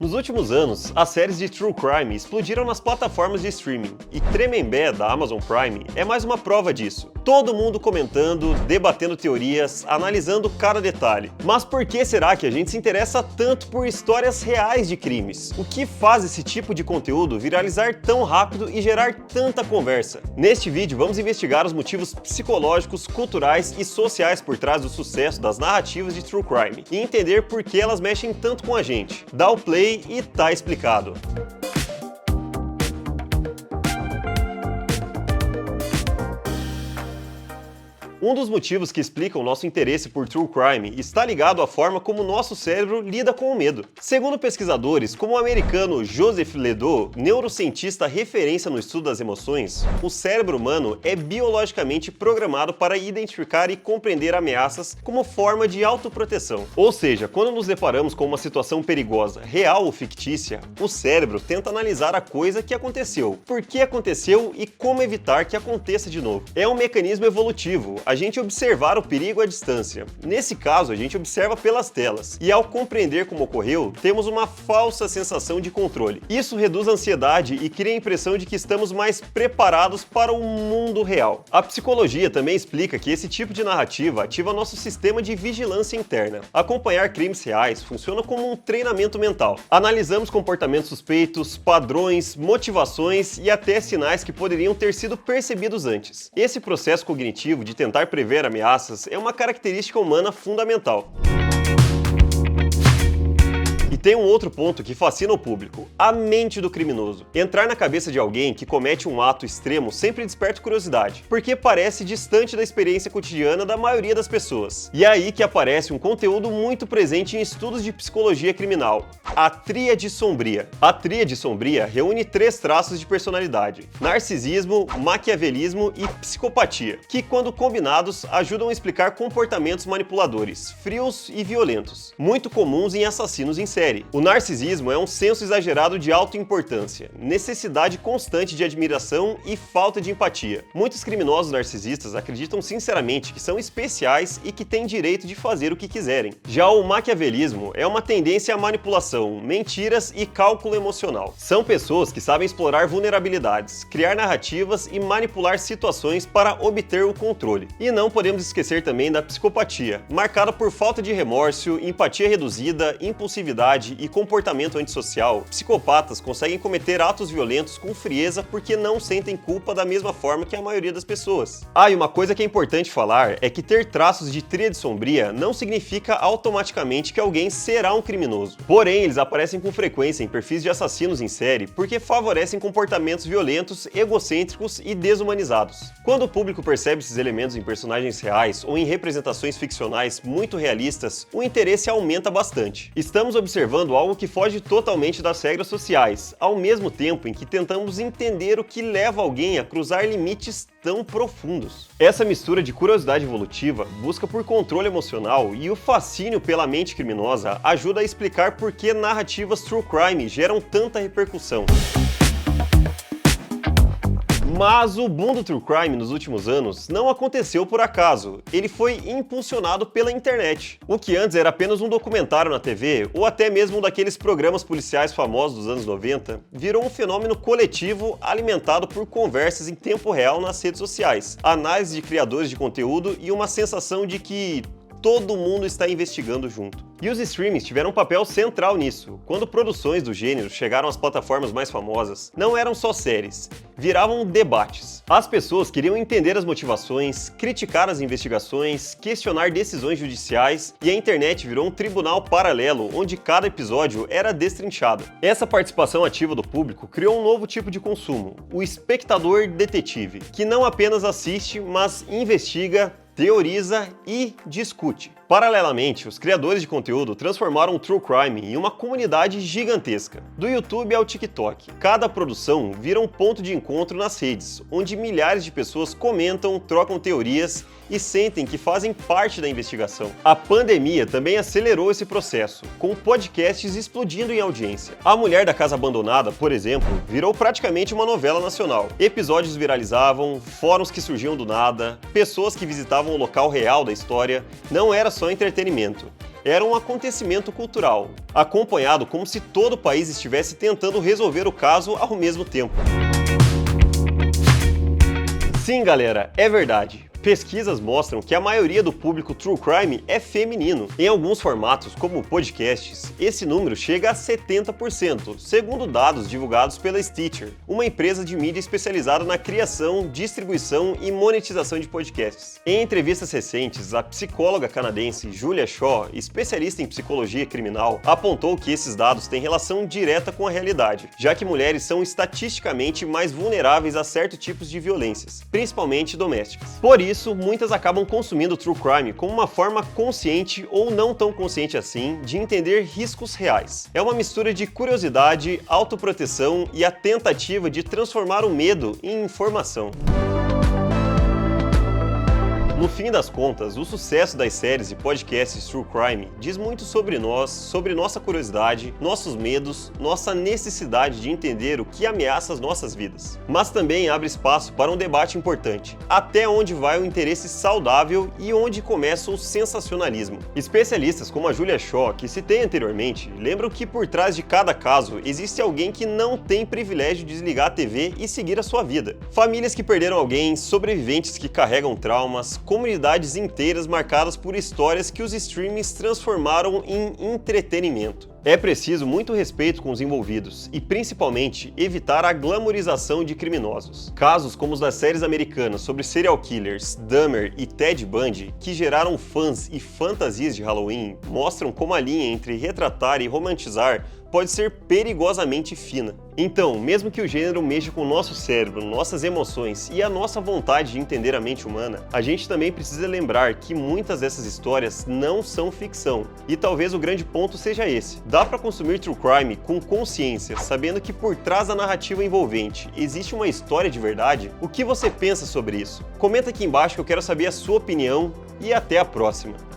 Nos últimos anos, as séries de True Crime explodiram nas plataformas de streaming, e Tremembé, da Amazon Prime, é mais uma prova disso. Todo mundo comentando, debatendo teorias, analisando cada detalhe. Mas por que será que a gente se interessa tanto por histórias reais de crimes? O que faz esse tipo de conteúdo viralizar tão rápido e gerar tanta conversa? Neste vídeo, vamos investigar os motivos psicológicos, culturais e sociais por trás do sucesso das narrativas de True Crime, e entender por que elas mexem tanto com a gente. Dá o play e tá explicado. Um dos motivos que explicam nosso interesse por True Crime está ligado à forma como nosso cérebro lida com o medo. Segundo pesquisadores, como o americano Joseph Ledoux, neurocientista referência no estudo das emoções, o cérebro humano é biologicamente programado para identificar e compreender ameaças como forma de autoproteção. Ou seja, quando nos deparamos com uma situação perigosa, real ou fictícia, o cérebro tenta analisar a coisa que aconteceu, por que aconteceu e como evitar que aconteça de novo. É um mecanismo evolutivo, a gente observar o perigo à distância. Nesse caso, a gente observa pelas telas. E ao compreender como ocorreu, temos uma falsa sensação de controle. Isso reduz a ansiedade e cria a impressão de que estamos mais preparados para o mundo real. A psicologia também explica que esse tipo de narrativa ativa nosso sistema de vigilância interna. Acompanhar crimes reais funciona como um treinamento mental. Analisamos comportamentos suspeitos, padrões, motivações e até sinais que poderiam ter sido percebidos antes. Esse processo cognitivo de tentar prever ameaças é uma característica humana fundamental. E tem um outro ponto que fascina o público: a mente do criminoso. Entrar na cabeça de alguém que comete um ato extremo sempre desperta curiosidade, porque parece distante da experiência cotidiana da maioria das pessoas. E é aí que aparece um conteúdo muito presente em estudos de psicologia criminal: a Tríade Sombria. A Tríade Sombria reúne 3 traços de personalidade: narcisismo, maquiavelismo e psicopatia, que quando combinados ajudam a explicar comportamentos manipuladores, frios e violentos, muito comuns em assassinos em série. O narcisismo é um senso exagerado de autoimportância, necessidade constante de admiração e falta de empatia. Muitos criminosos narcisistas acreditam sinceramente que são especiais e que têm direito de fazer o que quiserem. Já o maquiavelismo é uma tendência à manipulação, mentiras e cálculo emocional. São pessoas que sabem explorar vulnerabilidades, criar narrativas e manipular situações para obter o controle. E não podemos esquecer também da psicopatia, marcada por falta de remorso, empatia reduzida, impulsividade e comportamento antissocial. Psicopatas conseguem cometer atos violentos com frieza porque não sentem culpa da mesma forma que a maioria das pessoas. E uma coisa que é importante falar é que ter traços de Tríade Sombria não significa automaticamente que alguém será um criminoso. Porém, eles aparecem com frequência em perfis de assassinos em série porque favorecem comportamentos violentos, egocêntricos e desumanizados. Quando o público percebe esses elementos em personagens reais ou em representações ficcionais muito realistas, o interesse aumenta bastante. Estamos observando algo que foge totalmente das regras sociais, ao mesmo tempo em que tentamos entender o que leva alguém a cruzar limites tão profundos. Essa mistura de curiosidade evolutiva, busca por controle emocional e o fascínio pela mente criminosa ajuda a explicar por que narrativas true crime geram tanta repercussão. Mas o boom do True Crime nos últimos anos não aconteceu por acaso, ele foi impulsionado pela internet. O que antes era apenas um documentário na TV, ou até mesmo um daqueles programas policiais famosos dos anos 90, virou um fenômeno coletivo alimentado por conversas em tempo real nas redes sociais, análise de criadores de conteúdo e uma sensação de que todo mundo está investigando junto. E os streamings tiveram um papel central nisso. Quando produções do gênero chegaram às plataformas mais famosas, não eram só séries, viravam debates. As pessoas queriam entender as motivações, criticar as investigações, questionar decisões judiciais, e a internet virou um tribunal paralelo onde cada episódio era destrinchado. Essa participação ativa do público criou um novo tipo de consumo: o espectador detetive, que não apenas assiste, mas investiga, teoriza e discute. Paralelamente, os criadores de conteúdo transformaram o True Crime em uma comunidade gigantesca. Do YouTube ao TikTok, cada produção vira um ponto de encontro nas redes, onde milhares de pessoas comentam, trocam teorias e sentem que fazem parte da investigação. A pandemia também acelerou esse processo, com podcasts explodindo em audiência. A Mulher da Casa Abandonada, por exemplo, virou praticamente uma novela nacional. Episódios viralizavam, fóruns que surgiam do nada, pessoas que visitavam o local real da história. Não era só entretenimento. era um acontecimento cultural, acompanhado como se todo o país estivesse tentando resolver o caso ao mesmo tempo. Sim, galera, é verdade. Pesquisas mostram que a maioria do público True Crime é feminino. Em alguns formatos, como podcasts, esse número chega a 70%, segundo dados divulgados pela Stitcher, uma empresa de mídia especializada na criação, distribuição e monetização de podcasts. Em entrevistas recentes, a psicóloga canadense Julia Shaw, especialista em psicologia criminal, apontou que esses dados têm relação direta com a realidade, já que mulheres são estatisticamente mais vulneráveis a certos tipos de violências, principalmente domésticas. Por isso, muitas acabam consumindo True Crime como uma forma consciente ou não tão consciente assim de entender riscos reais. É uma mistura de curiosidade, autoproteção e a tentativa de transformar o medo em informação. No fim das contas, o sucesso das séries e podcasts True Crime diz muito sobre nós, sobre nossa curiosidade, nossos medos, nossa necessidade de entender o que ameaça as nossas vidas. Mas também abre espaço para um debate importante: até onde vai o interesse saudável e onde começa o sensacionalismo? Especialistas como a Julia Shaw, que citei anteriormente, lembram que por trás de cada caso existe alguém que não tem privilégio de desligar a TV e seguir a sua vida. Famílias que perderam alguém, sobreviventes que carregam traumas, comunidades inteiras marcadas por histórias que os streamings transformaram em entretenimento. É preciso muito respeito com os envolvidos e, principalmente, evitar a glamorização de criminosos. Casos como os das séries americanas sobre serial killers, Dahmer e Ted Bundy, que geraram fãs e fantasias de Halloween, mostram como a linha entre retratar e romantizar pode ser perigosamente fina. Então, mesmo que o gênero mexa com o nosso cérebro, nossas emoções e a nossa vontade de entender a mente humana, a gente também precisa lembrar que muitas dessas histórias não são ficção. E talvez o grande ponto seja esse: dá para consumir True Crime com consciência, sabendo que por trás da narrativa envolvente existe uma história de verdade? O que você pensa sobre isso? Comenta aqui embaixo que eu quero saber a sua opinião e até a próxima!